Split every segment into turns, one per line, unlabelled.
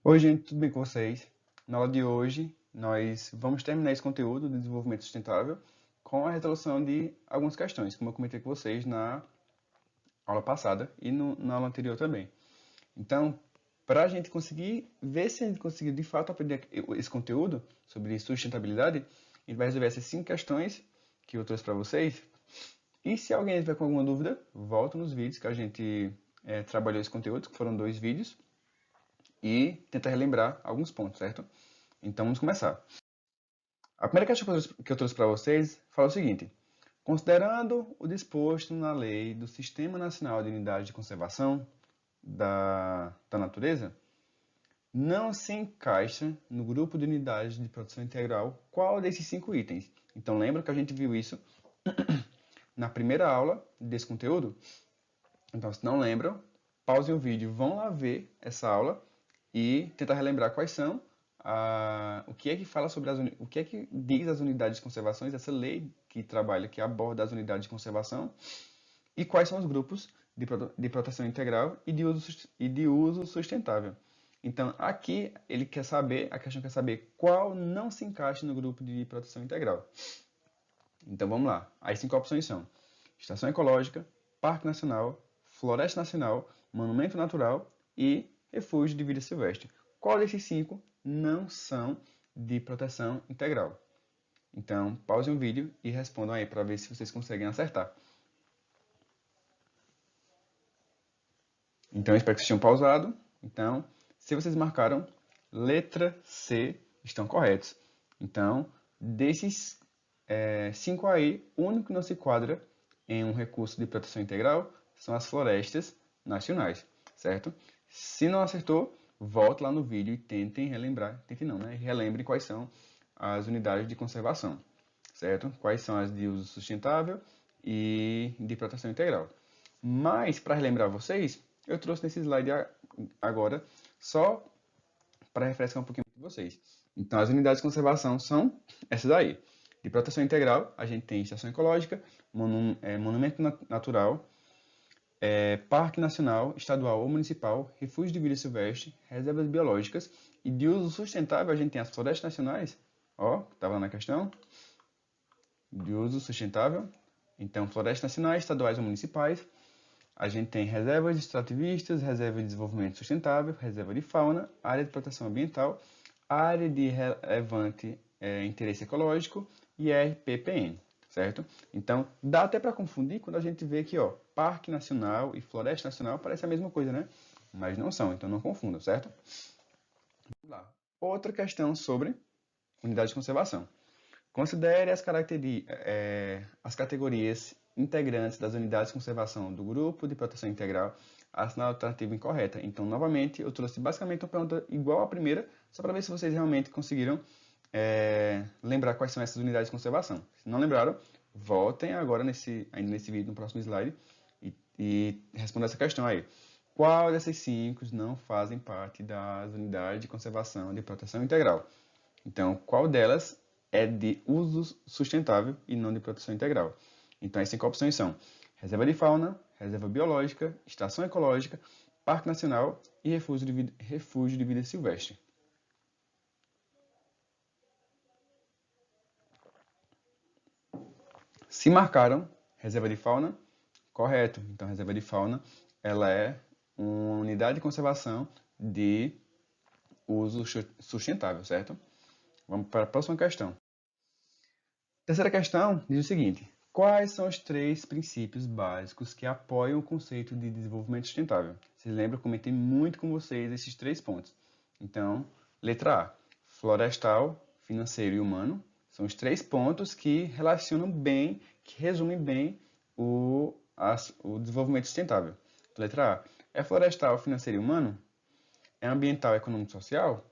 Oi, gente, tudo bem com vocês? Na aula de hoje, nós vamos terminar esse conteúdo de desenvolvimento sustentável com a resolução de algumas questões, como eu comentei com vocês na aula passada e na aula anterior também. Então, para a gente conseguir ver se a gente conseguiu de fato aprender esse conteúdo sobre sustentabilidade, a gente vai resolver essas 5 questões que eu trouxe para vocês. E se alguém tiver com alguma dúvida, volta nos vídeos que a gente trabalhou esse conteúdo, que foram 2 vídeos, e tenta relembrar alguns pontos, certo? Então vamos começar. A primeira questão que eu trouxe para vocês fala o seguinte: considerando o disposto na lei do Sistema Nacional de Unidades de Conservação da Natureza, não se encaixa no grupo de unidades de produção integral qual desses 5 itens? Então lembra que a gente viu isso na primeira aula desse conteúdo? Então, se não lembram, pausem o vídeo, vão lá ver essa aula e tentar relembrar quais são, o que é que fala sobre o que é que diz as unidades de conservação, essa lei que trabalha, que aborda as unidades de conservação, e quais são os grupos de proteção integral e de uso sustentável. Então, aqui a questão quer saber qual não se encaixa no grupo de proteção integral. Então, vamos lá. As 5 opções são estação ecológica, parque nacional, floresta nacional, monumento natural e refúgio de vida silvestre. Qual desses 5 não são de proteção integral? Então, pause o vídeo e respondam aí para ver se vocês conseguem acertar. Então, eu espero que vocês tenham pausado. Então, se vocês marcaram, letra C, estão corretos. Então, desses 5 aí, o único que não se enquadra em um recurso de proteção integral são as florestas nacionais, certo? Se não acertou, volte lá no vídeo e tentem relembrar, tentem não, né? Relembre quais são as unidades de conservação, certo? Quais são as de uso sustentável e de proteção integral. Mas, para relembrar vocês, eu trouxe nesse slide agora só para refrescar um pouquinho de vocês. Então, as unidades de conservação são essas aí. De proteção integral, a gente tem estação ecológica, monumento natural, parque nacional, estadual ou municipal, refúgio de vida silvestre, reservas biológicas. E de uso sustentável, a gente tem as florestas nacionais, ó, estava na questão, de uso sustentável. Então, florestas nacionais, estaduais ou municipais. A gente tem reservas extrativistas, reserva de desenvolvimento sustentável, reserva de fauna, área de proteção ambiental, área de relevante interesse ecológico e RPPN, certo? Então, dá até para confundir quando a gente vê aqui, ó, Parque Nacional e Floresta Nacional parece a mesma coisa, né? Mas não são, então não confundam, certo? Vamos lá. Outra questão sobre unidade de conservação. Considere as categorias integrantes das unidades de conservação do grupo de proteção integral assinala a alternativa incorreta. Então, novamente, eu trouxe basicamente uma pergunta igual à primeira, só para ver se vocês realmente conseguiram lembrar quais são essas unidades de conservação. Se não lembraram, voltem agora ainda nesse vídeo, no próximo slide, e respondam essa questão aí. Qual dessas 5 não fazem parte das unidades de conservação de proteção integral? Então, qual delas é de uso sustentável e não de proteção integral? Então, as 5 opções são reserva de fauna, reserva biológica, estação ecológica, parque nacional e refúgio de vida silvestre. Se marcaram reserva de fauna, correto. Então, reserva de fauna ela é uma unidade de conservação de uso sustentável, certo? Vamos para a próxima questão. Terceira questão diz o seguinte: quais são os 3 princípios básicos que apoiam o conceito de desenvolvimento sustentável? Vocês lembram? Eu comentei muito com vocês esses 3 pontos. Então, letra A, florestal, financeiro e humano. São os 3 pontos que relacionam bem, que resumem bem o desenvolvimento sustentável. Então, letra A, é florestal, financeiro e humano? É ambiental, econômico e social?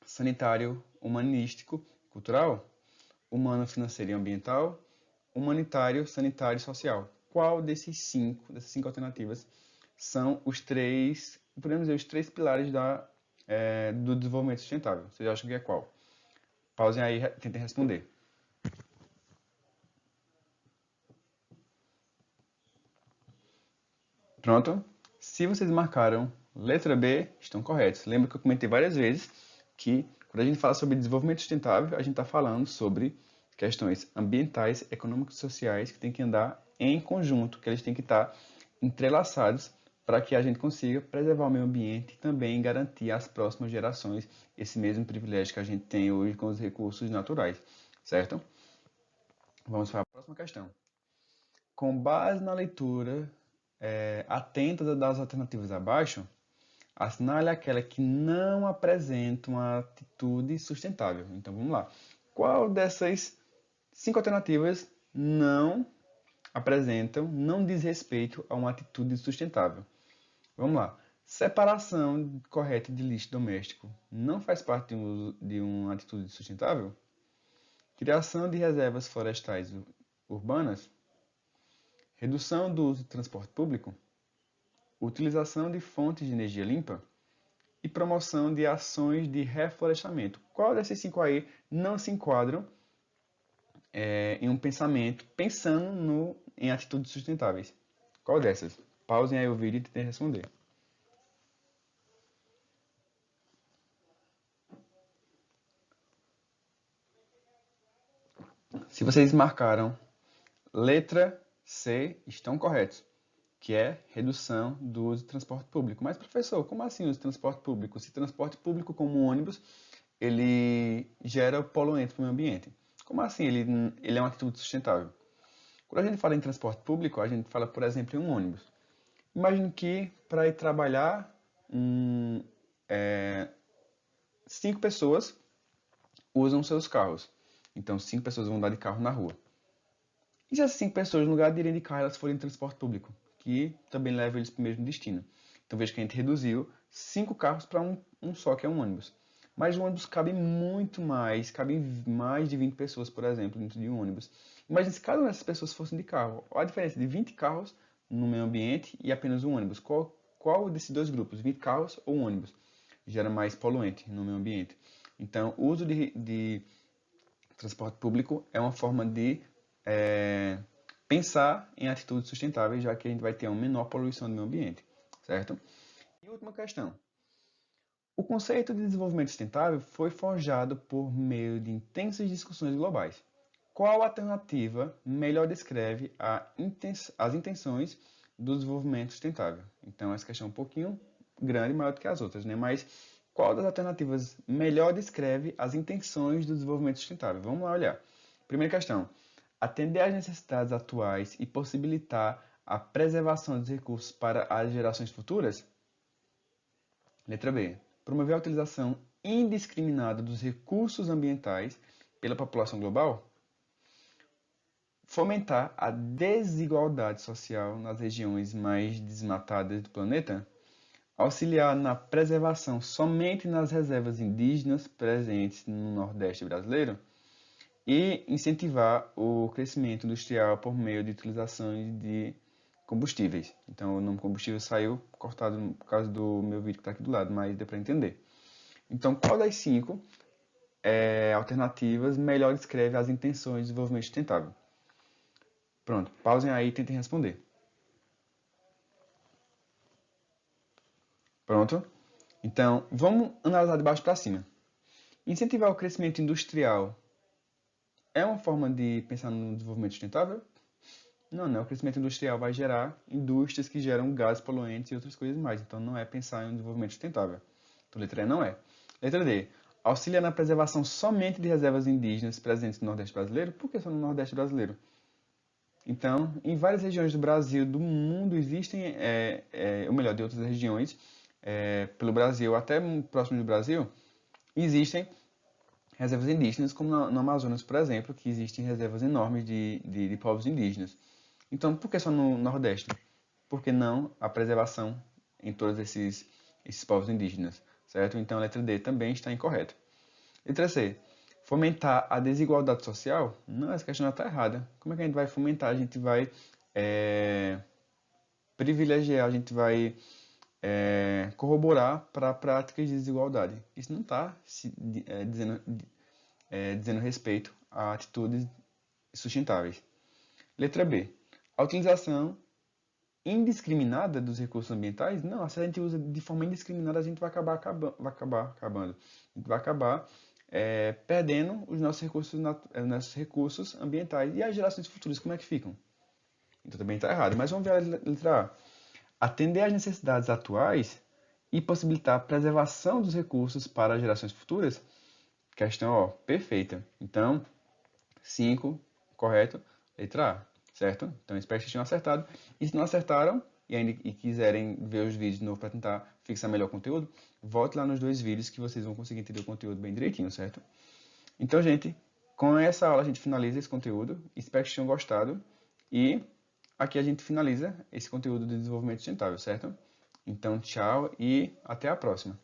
Sanitário, humanístico, cultural? Humano, financeiro e ambiental, humanitário, sanitário e social. Qual dessas cinco alternativas são podemos dizer, os 3 pilares do desenvolvimento sustentável? Vocês acham que é qual? Pausem aí e tentem responder. Pronto? Se vocês marcaram letra B, estão corretos. Lembra que eu comentei várias vezes que quando a gente fala sobre desenvolvimento sustentável, a gente está falando sobre questões ambientais, econômicas e sociais que têm que andar em conjunto, que eles têm que estar entrelaçados para que a gente consiga preservar o meio ambiente e também garantir às próximas gerações esse mesmo privilégio que a gente tem hoje com os recursos naturais, certo? Vamos para a próxima questão. Com base na leitura atenta das alternativas abaixo, assinale aquela que não apresenta uma atitude sustentável. Então vamos lá. Qual dessas 5 alternativas não não diz respeito a uma atitude sustentável? Vamos lá. Separação correta de lixo doméstico não faz parte de uma atitude sustentável? Criação de reservas florestais urbanas? Redução do uso de transporte público? Utilização de fontes de energia limpa? E promoção de ações de reflorestamento. Qual desses 5 aí não se enquadram em um pensamento pensando em atitudes sustentáveis? Qual dessas? Pausem aí o vídeo e tentem responder. Se vocês marcaram letra C, estão corretos, que é redução do uso de transporte público. Mas, professor, como assim uso de transporte público? Se transporte público como ônibus, ele gera poluentes para o meio ambiente. Como assim ele é uma atitude sustentável? Quando a gente fala em transporte público, a gente fala, por exemplo, em um ônibus. Imagine que para ir trabalhar, 5 pessoas usam seus carros. Então, 5 pessoas vão andar de carro na rua. E se essas 5 pessoas, no lugar de irem de carro, elas forem em transporte público, que também leva eles para o mesmo destino? Então, veja que a gente reduziu 5 carros para um só, que é um ônibus. Mas o ônibus cabe muito mais, cabe mais de 20 pessoas, por exemplo, dentro de um ônibus. Imagine se cada uma dessas pessoas fossem de carro. Olha a diferença de 20 carros no meio ambiente e apenas um ônibus. Qual desses dois grupos, 20 carros ou um ônibus, gera mais poluente no meio ambiente? Então, o uso de transporte público é uma forma de pensar em atitudes sustentáveis, já que a gente vai ter uma menor poluição do meio ambiente, certo? E última questão. O conceito de desenvolvimento sustentável foi forjado por meio de intensas discussões globais. Qual alternativa melhor descreve as intenções do desenvolvimento sustentável? Então, essa questão é um pouquinho grande, maior do que as outras, né? Mas qual das alternativas melhor descreve as intenções do desenvolvimento sustentável? Vamos lá olhar. Primeira questão. Atender às necessidades atuais e possibilitar a preservação dos recursos para as gerações futuras? Letra B. Promover a utilização indiscriminada dos recursos ambientais pela população global? Fomentar a desigualdade social nas regiões mais desmatadas do planeta? Auxiliar na preservação somente nas reservas indígenas presentes no Nordeste brasileiro? E incentivar o crescimento industrial por meio de utilização de combustíveis. Então, o nome combustível saiu cortado por causa do meu vídeo que está aqui do lado, mas deu para entender. Então, qual das 5 alternativas melhor descreve as intenções de desenvolvimento sustentável? Pronto, pausem aí e tentem responder. Pronto? Então, vamos analisar de baixo para cima. Incentivar o crescimento industrial é uma forma de pensar no desenvolvimento sustentável? Não, né? O crescimento industrial vai gerar indústrias que geram gases poluentes e outras coisas mais. Então, não é pensar em um desenvolvimento sustentável. Então, letra E não é. Letra D. Auxilia na preservação somente de reservas indígenas presentes no Nordeste brasileiro? Por que só no Nordeste brasileiro? Então, em várias regiões do Brasil, do mundo, existem, ou melhor, de outras regiões, pelo Brasil, até próximo do Brasil, existem reservas indígenas, como no Amazonas, por exemplo, que existem reservas enormes de povos indígenas. Então, por que só no Nordeste? Por que não a preservação em todos esses povos indígenas? Certo? Então, a letra D também está incorreta. Letra C. Fomentar a desigualdade social? Não, essa questão está errada. Como é que a gente vai fomentar? A gente vai privilegiar, a gente vai corroborar para práticas de desigualdade. Isso não está dizendo respeito a atitudes sustentáveis. Letra B. A utilização indiscriminada dos recursos ambientais? Não, se a gente usa de forma indiscriminada, a gente vai acabar acabando. A gente vai acabar perdendo os nossos recursos ambientais. E as gerações futuras, como é que ficam? Então também está errado. Mas vamos ver a letra A. Atender às necessidades atuais e possibilitar a preservação dos recursos para as gerações futuras? Questão, ó, perfeita. Então, 5, correto, letra A, certo? Então, espero que vocês tenham acertado. E se não acertaram e quiserem ver os vídeos de novo para tentar fixar melhor o conteúdo, volte lá nos 2 vídeos que vocês vão conseguir entender o conteúdo bem direitinho, certo? Então, gente, com essa aula a gente finaliza esse conteúdo. Espero que vocês tenham gostado. E aqui a gente finaliza esse conteúdo de desenvolvimento sustentável, certo? Então, tchau e até a próxima.